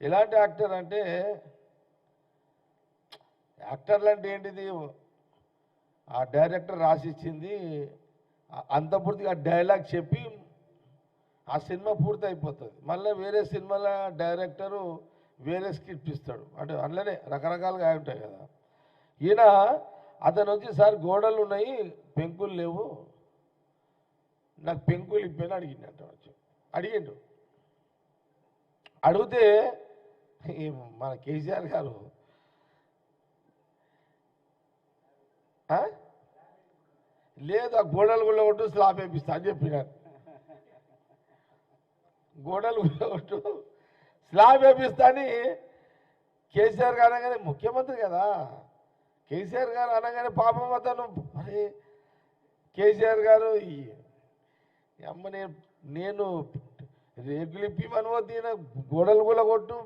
ఎలాంటి యాక్టర్ అంటే యాక్టర్లు అంటే ఏంటిది ఆ డైరెక్టర్ రాసిచ్చింది అంత పూర్తిగా డైలాగ్ చెప్పి ఆ సినిమా పూర్తి అయిపోతుంది. మళ్ళీ వేరే సినిమాల డైరెక్టరు వేరే స్క్రిప్ట్ ఇస్తాడు. అంటే అందులోనే రకరకాలుగా ఉంటాయి కదా. ఈయన అతను వచ్చి సార్ గోడలు ఉన్నాయి పెంకులు లేవు నాకు పెంకులు ఇప్పని అడిగిందంట. అడిగిండు. అడిగితే మన కేసీఆర్ గారు లేదు ఆ గోడలు గుళ్ళ కొట్టు స్లాబ్ వేపిస్తా అని చెప్పినారు. గోడలు గుళ్ళ కొట్టు స్లాబ్ వేపిస్తా అని కేసీఆర్ గారు అనగానే, ముఖ్యమంత్రి కదా కేసీఆర్ గారు అనగానే పాపం అతను మరి కేసీఆర్ గారు అమ్మ నేను రేకులు ఇప్పి మనవద్దు గోడలు గుళ్ళ కొట్టు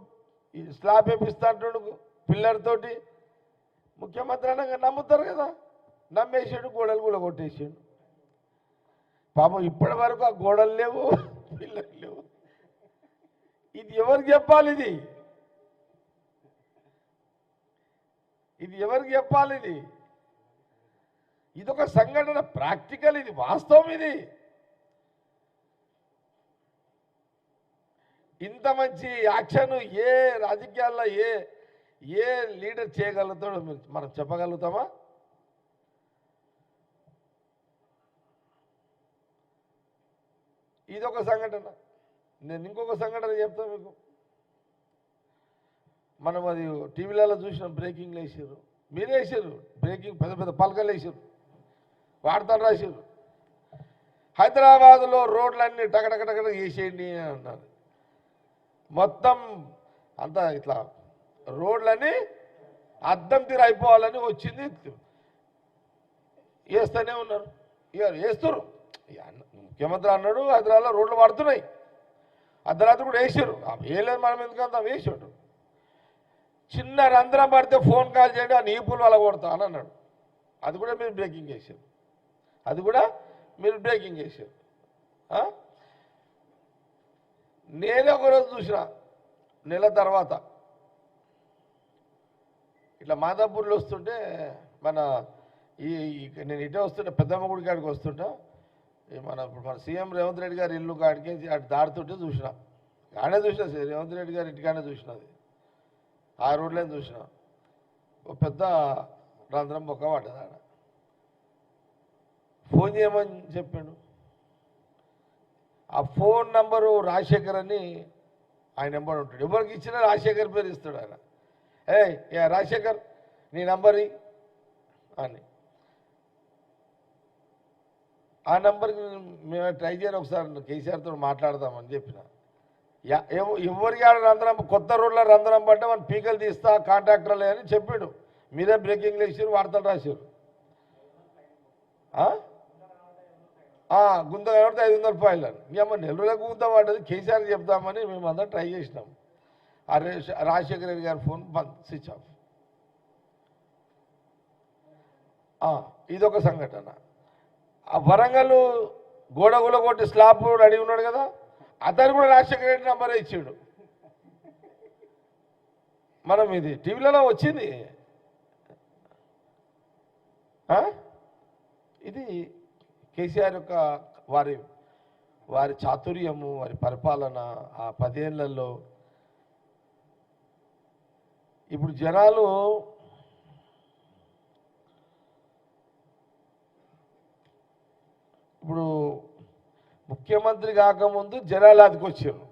స్లాబ్ వేపిస్తా అంటాడు పిల్లర్తోటి. ముఖ్యమంత్రి అనగా నమ్ముతారు కదా, నమ్మేసాడు, గోడలు కూడా కొట్టేసాడు. పాపం ఇప్పటి వరకు ఆ గోడలు లేవు పిల్లలు లేవు. ఇది ఎవరికి చెప్పాలి? ఇది ఎవరికి చెప్పాలి? ఇదొక సంఘటన, ప్రాక్టికల్, ఇది వాస్తవం. ఇది ఇంత మంచి యాక్షన్ ఏ రాజకీయాల్లో ఏ లీడర్ చేయగలుగుతాడో మనం చెప్పగలుగుతామా? ఇదొక సంఘటన. నేను ఇంకొక సంఘటన చెప్తాను మీకు. మనం అది టీవీలలో చూసినాం, బ్రేకింగ్లు వేసారు, మీరే వేసారు బ్రేకింగ్, పెద్ద పెద్ద పలకలు వేసారు, వార్తలు రాశారు. హైదరాబాద్లో రోడ్లన్నీ టకటకటకట వేసేయండి అని అన్నారు. మొత్తం అంతా ఇట్లా రోడ్లన్నీ అద్దం తీరు అయిపోవాలని వచ్చింది. వేస్తూనే ఉన్నారు, ఇక వేస్తారు. ముఖ్యమంత్రి అన్నాడు హైదరాబాద్లో రోడ్లు పడుతున్నాయి, అర్ధరాత్రి కూడా వేసారు. వేయలేదు మనం ఎందుకంతా వేసాడు. చిన్న రంధ్రం పడితే ఫోన్ కాల్ చేయండి ఆ నీపులు అలా కొడతా అని అన్నాడు. అది కూడా మీరు బ్రేకింగ్ చేశారు, అది కూడా మీరు బ్రేకింగ్ చేశారు. నేనే ఒకరోజు చూసిన, నెల తర్వాత ఇట్లా మాదాపూర్లో వస్తుంటే మన నేను ఇటే వస్తుంటే పెద్దమ్మ గుడి కాడికి వస్తుంటా, మన సీఎం రేవంత్ రెడ్డి గారి ఇల్లు కాడికి అటు దాడుతుంటే చూసిన, ఆడే చూసిన రేవంత్ రెడ్డి గారి ఇంటికానే చూసినది, ఆ రోడ్లో చూసిన ఒక పెద్ద రంధ్రం బొక్క పడ్డది. ఆడ ఫోన్ చేయమని చెప్పాడు. ఆ ఫోన్ నంబరు రాజశేఖర్ అని ఆయన నెంబర్ ఉంటాడు. ఎవరికి ఇచ్చినా రాజశేఖర్ పేరు ఇస్తాడు ఆయన. ఏ రాజశేఖర్ నీ నంబర్ అని. ఆ నెంబర్కి మేము ట్రై చేయని ఒకసారి కేసీఆర్తో మాట్లాడదామని చెప్పిన. ఎవరికి ఆడ రంధ్రం, కొత్త రోడ్ల రంధ్రం పడ్డా మన పీకలు తీస్తా కాంట్రాక్టర్లే అని చెప్పాడు. మీరే బ్రేకింగ్లు వేసారు, వార్తలు రాశారు. గుంత కడితే 500 రూపాయలు అని. అమ్మ నెల్లూరులకు గుంత పడ్డది, కేసీఆర్కి చెప్దామని మేమందరం ట్రై చేసినాం. ఆ రాజశేఖర రెడ్డి గారి ఫోన్ బంద్, స్విచ్ ఆఫ్. ఇదొక సంఘటన. ఆ వరంగల్ గోడగుల కొట్టి స్లాబ్ రెడీ ఉన్నాడు కదా, అతను కూడా రాజశేఖర రెడ్డి నంబరే ఇచ్చాడు. మనం ఇది టీవీలలో వచ్చింది. ఇది కేసీఆర్ యొక్క వారి చాతుర్యము, వారి పరిపాలన ఆ 10 ఏళ్లలో. ఇప్పుడు జనాలు ఇప్పుడు ముఖ్యమంత్రి కాకముందు జనాలు అదికొచ్చారు.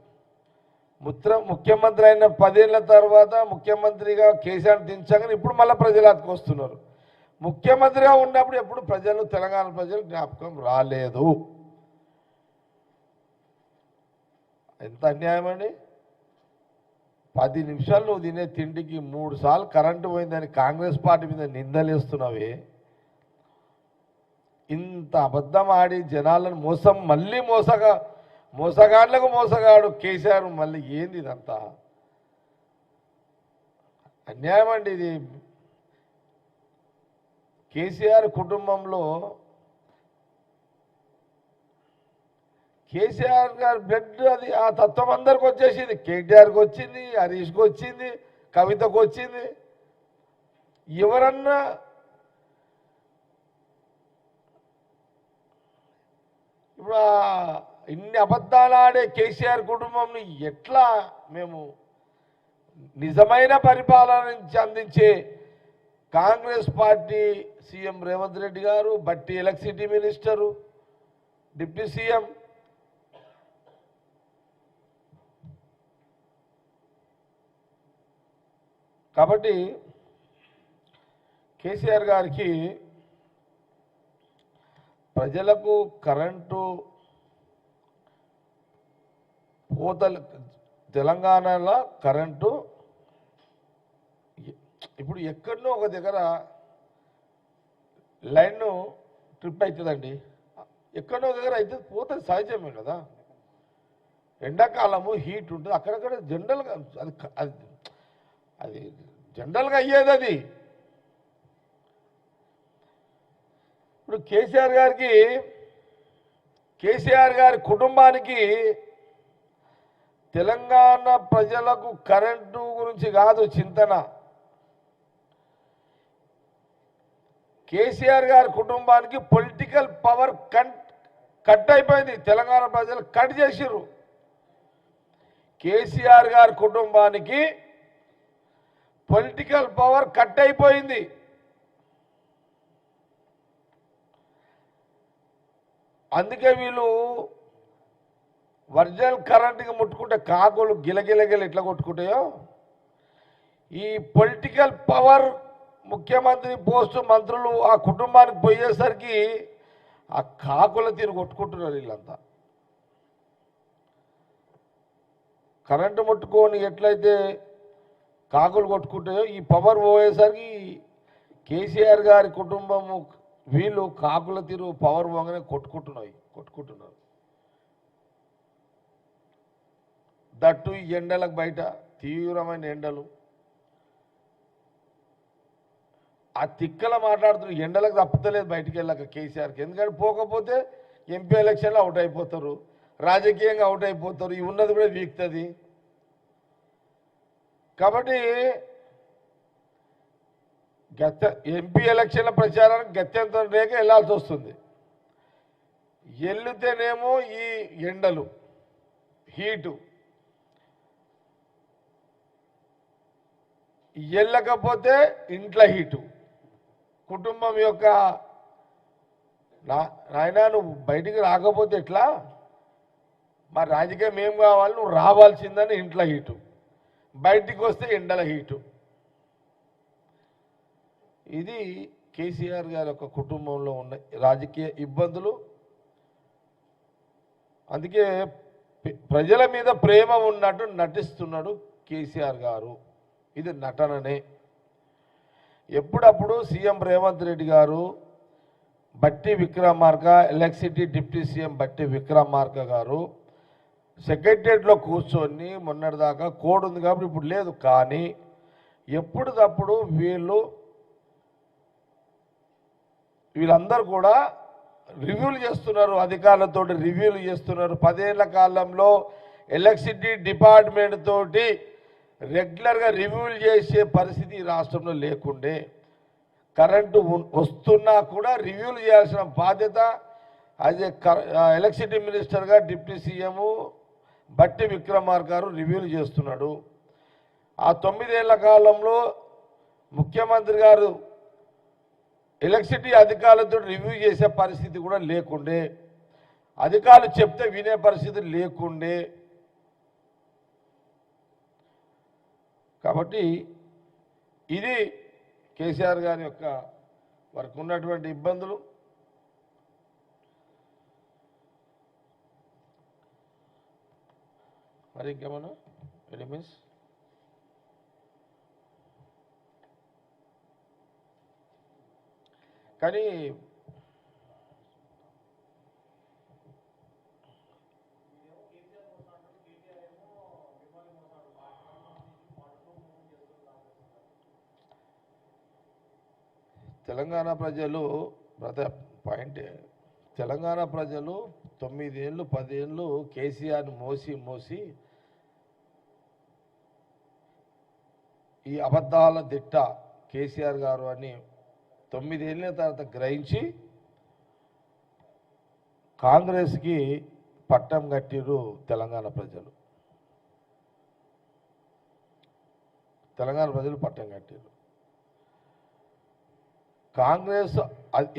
ముఖ్యమంత్రి అయిన 10 ఏళ్ల తర్వాత ముఖ్యమంత్రిగా కేసీఆర్ దించగానే ఇప్పుడు మళ్ళీ ప్రజలు అదికొస్తున్నారు. ముఖ్యమంత్రిగా ఉన్నప్పుడు ఎప్పుడు ప్రజలు, తెలంగాణ ప్రజలు జ్ఞాపకం రాలేదు. ఎంత అన్యాయం అండి. 10 నిమిషాలు నువ్వు తినే తిండికి 3 సార్లు కరెంటు పోయిందని కాంగ్రెస్ పార్టీ మీద నిందలేస్తున్నావే. ఇంత అబద్ధం ఆడి జనాలను మళ్ళీ మోసగాళ్లకు మోసగాడు కేసీఆర్. మళ్ళీ ఏంది ఇదంతా? అన్యాయం అండి ఇది. కేసీఆర్ కుటుంబంలో కేసీఆర్ గారి బ్లడ్ అది ఆ తత్వం అందరికి వచ్చేసింది. కేటీఆర్కి వచ్చింది, హరీష్కి వచ్చింది, కవితకు వచ్చింది. ఎవరన్నా ఇప్పుడు ఇన్ని అబద్ధాలు ఆడే కేసీఆర్ కుటుంబంని ఎట్లా మేము నిజమైన పరిపాలన అందించే కాంగ్రెస్ పార్టీ సీఎం రేవంత్ రెడ్డి గారు, బట్టి ఎలక్ట్రిసిటీ మినిస్టరు, డిప్యూటీ సీఎం, కాబట్టి కేసీఆర్ గారికి ప్రజలకు కరెంటు కోతలు, తెలంగాణలో కరెంటు ఇప్పుడు ఎక్కడనో ఒక దగ్గర లైన్ ట్రిప్ అవుతుందండి, ఎక్కడో దగ్గర అయితే పోతుంది, సహజమే కదా. ఎండాకాలము హీట్ ఉంటుంది, అక్కడక్కడ జనరల్గా అది అది అది జనరల్గా అయ్యేది అది. ఇప్పుడు కేసీఆర్ గారి కుటుంబానికి తెలంగాణ ప్రజలకు కరెంటు గురించి కాదు చింతన. కేసీఆర్ గారి కుటుంబానికి పొలిటికల్ పవర్ కట్ అయిపోయింది. తెలంగాణ ప్రజలు కట్ చేసిర్రు. కేసీఆర్ గారి కుటుంబానికి పొలిటికల్ పవర్ కట్ అయిపోయింది. అందుకే వీళ్ళు వర్జల్ కరెంటుకి ముట్టుకుంటే కాకులు గిలగిలగిల ఎట్లా కొట్టుకుంటాయో, ఈ పొలిటికల్ పవర్ ముఖ్యమంత్రి పోస్టు మంత్రులు ఆ కుటుంబానికి పోయేసరికి ఆ కాకుల తీరు కొట్టుకుంటున్నారు వీళ్ళంతా. కరెంటు ముట్టుకొని ఎట్లయితే కాకులు కొట్టుకుంటాయో, ఈ పవర్ పోయేసరికి కేసీఆర్ గారి కుటుంబము వీళ్ళు కాకుల తీరు పవర్ పోగానే కొట్టుకుంటున్నారు. దట్టు ఈ ఎండలకు బయట తీవ్రమైన ఎండలు, ఆ తిక్కల మాట్లాడుతున్నారు. ఎండలకు తప్పుతలేదు బయటికి వెళ్ళాక కేసీఆర్కి. ఎందుకంటే పోకపోతే ఎంపీ ఎలక్షన్లో అవుట్ అయిపోతారు, రాజకీయంగా అవుట్ అయిపోతారు, ఈ ఉన్నది కూడా వీక్తుంది. కాబట్టి ఎంపీ ఎలక్షన్ల ప్రచారానికి గత్యంతరం లేక వెళ్లాల్సి వస్తుంది. వెళ్తేనేమో ఈ ఎండలు, హీటు, వెళ్ళకపోతే ఇంట్లో హీటు, కుటుంబం యొక్క నాయన నువ్వు బయటికి రాకపోతే ఎట్లా, మా రాజకీయం ఏం కావాలి, నువ్వు రావాల్సిందని ఇంట్లో హీటు, బయటికి వస్తే ఎండల హీటు. ఇది కేసీఆర్ గారి యొక్క కుటుంబంలో ఉన్న రాజకీయ ఇబ్బందులు. అందుకే ప్రజల మీద ప్రేమ ఉన్నట్టు నటిస్తున్నాడు కేసీఆర్ గారు. ఇది నటననే. ఎప్పుడప్పుడు సీఎం రేవంత్ రెడ్డి గారు, బట్టి విక్రమార్క, ఎలక్ట్రిసిటీ డిప్యూటీ సీఎం బట్టి విక్రమార్క గారు సెక్రటరియట్లో కూర్చొని మొన్నటిదాకా కోడ్ ఉంది కాబట్టి ఇప్పుడు లేదు, కానీ ఎప్పటికప్పుడు వీళ్ళందరూ కూడా రివ్యూలు చేస్తున్నారు, అధికారులతో రివ్యూలు చేస్తున్నారు. 10 ఏళ్ల కాలంలో ఎలక్ట్రిసిటీ డిపార్ట్మెంట్ తోటి రెగ్యులర్గా రివ్యూలు చేసే పరిస్థితి రాష్ట్రంలో లేకుండే. కరెంటు వస్తున్నా కూడా రివ్యూలు చేయాల్సిన బాధ్యత అదే ఎలక్ట్రిసిటీ మినిస్టర్గా డిప్యూటీ సీఎం బట్టి విక్రమార్క గారు రివ్యూలు చేస్తున్నాడు. ఆ 9 ఏళ్ల కాలంలో ముఖ్యమంత్రి గారు ఎలక్ట్రిసిటీ అధికారులతో రివ్యూ చేసే పరిస్థితి కూడా లేకుండే, అధికారులు చెప్తే వినే పరిస్థితి లేకుండే. కాబట్టి ఇది కేసీఆర్ గారి యొక్క వారికి ఉన్నటువంటి ఇబ్బందులు. మరి ఇంకేమన్నా ఎలిమెంట్స్? కానీ తెలంగాణ ప్రజలు పాయింట్ తెలంగాణ ప్రజలు 9 ఏళ్ళు 10 ఏళ్ళు కేసీఆర్ని మోసి ఈ అబద్ధాల దిట్ట కేసీఆర్ గారు అని 9 ఏళ్ళ తర్వాత గ్రహించి కాంగ్రెస్కి పట్టం కట్టిరు తెలంగాణ ప్రజలు. తెలంగాణ ప్రజలు పట్టం కట్టారు. కాంగ్రెస్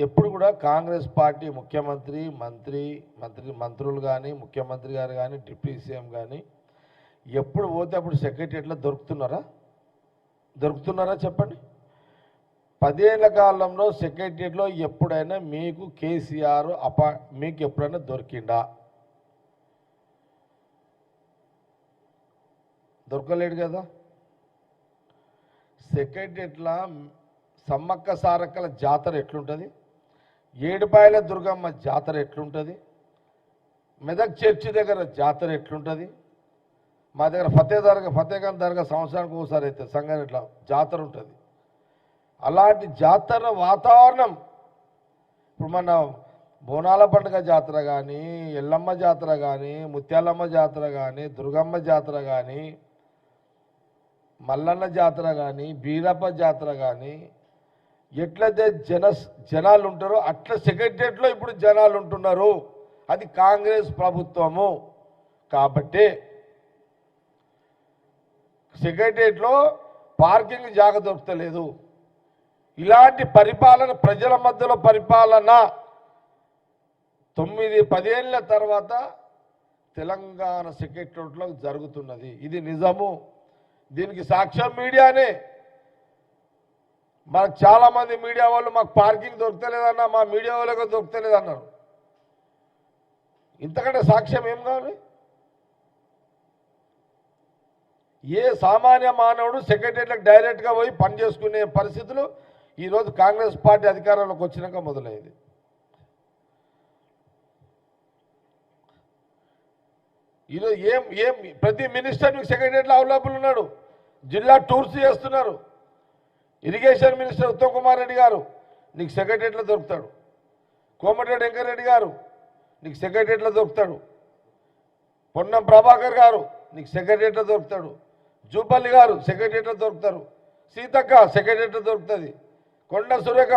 ఎప్పుడు కూడా కాంగ్రెస్ పార్టీ ముఖ్యమంత్రి మంత్రులు కానీ ముఖ్యమంత్రి గారు కానీ డిప్యూటీ సీఎం కానీ ఎప్పుడు పోతే అప్పుడు సెక్రటరీలో దొరుకుతున్నారా చెప్పండి. 10 ఏళ్ల కాలంలో సెక్రటరీలో ఎప్పుడైనా మీకు కేసీఆర్ మీకు ఎప్పుడైనా దొరికిందా? దొరకలేడు కదా. సెక్రటరీలో సమ్మక్క సారక్కల జాతర ఎట్లుంటుంది, ఏడుపాయల దుర్గమ్మ జాతర ఎట్లుంటుంది, మెదక్ చర్చి దగ్గర జాతర ఎట్లుంటుంది, మా దగ్గర ఫతేఖాన్ దర్గా సంవత్సరానికి ఒకసారి అయితే సంగారెడ్డిలో జాతర ఉంటుంది. అలాంటి జాతర వాతావరణం ఇప్పుడు మన బోనాల పండుగ జాతర కానీ, ఎల్లమ్మ జాతర కానీ, ముత్యాలమ్మ జాతర కానీ, దుర్గమ్మ జాతర కానీ, మల్లన్న జాతర కానీ, బీరప్ప జాతర కానీ ఎట్లయితే జనాలు ఉంటారో అట్లా సెక్రటరియట్లో ఇప్పుడు జనాలు ఉంటున్నారు. అది కాంగ్రెస్ ప్రభుత్వము కాబట్టి సెక్రటరియట్లో పార్కింగ్ జాగా దొరకలేదు. ఇలాంటి పరిపాలన ప్రజల మధ్యలో పరిపాలన 9-10 ఏళ్ల తర్వాత తెలంగాణ సెక్రటరియట్లో జరుగుతున్నది. ఇది నిజము. దీనికి సాక్ష్యం మీడియానే. మనకు చాలామంది మీడియా వాళ్ళు మాకు పార్కింగ్ దొరకలేదన్నా, మా మీడియా వాళ్ళకు దొరకలేదన్నారు. ఇంతకంటే సాక్ష్యం ఏం కావాలి? ఏ సామాన్య మానవుడు సెక్రటరీలకు డైరెక్ట్గా పోయి పనిచేసుకునే పరిస్థితులు ఈరోజు కాంగ్రెస్ పార్టీ అధికారంలోకి వచ్చినాక మొదలైంది. ఈరోజు ప్రతి మినిస్టర్ మీకు సెక్రటరీలో అవైలబుల్ ఉన్నాడు. జిల్లా టూర్స్ చేస్తున్నారు. ఇరిగేషన్ మినిస్టర్ ఉత్తమ్ కుమార్ రెడ్డి గారు నీకు సెక్రటరీలో దొరుకుతాడు. కోమటిరెడ్డి వెంకటరెడ్డి గారు నీకు సెక్రటరీలో దొరుకుతాడు. పొన్నం ప్రభాకర్ గారు నీకు సెక్రటరీలో దొరుకుతాడు. జూపల్లి గారు సెక్రటరీలో దొరుకుతారు. సీతక్క సెక్రటరీలో దొరుకుతుంది. కొండ సురేఖ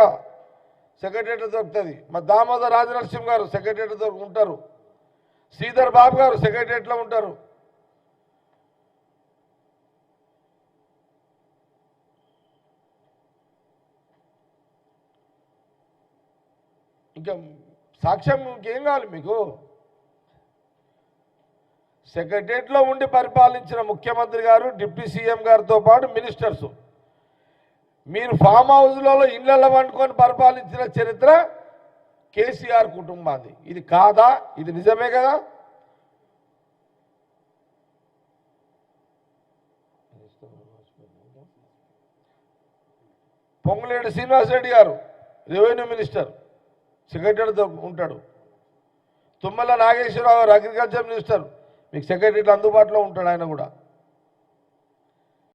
సెక్రటరీలో దొరుకుతుంది. మా దామోదర్ రాజనరసింహ గారు సెక్రటరీలో ఉంటారు. శ్రీధర్ బాబు గారు సెక్రటరీలో ఉంటారు. ఇంకా సాక్ష్యం ఇంకేం కావాలి మీకు? సెక్రటరియట్లో ఉండి పరిపాలించిన ముఖ్యమంత్రి గారు, డిప్యూటీ సీఎం గారితో పాటు మినిస్టర్స్, మీరు ఫామ్ హౌస్లలో ఇళ్లలో వండుకొని పరిపాలించిన చరిత్ర కేసీఆర్ కుటుంబాన్ని. ఇది కాదా? ఇది నిజమే కదా. పొంగులేటి శ్రీనివాసరెడ్డి గారు రెవెన్యూ మినిస్టర్ సెక్రటరీలో ఉంటాడు. తుమ్మల నాగేశ్వరరావు గారు అగ్రికల్చర్ మినిస్టర్ మీకు సెక్రటరీలో అందుబాటులో ఉంటాడు. ఆయన కూడా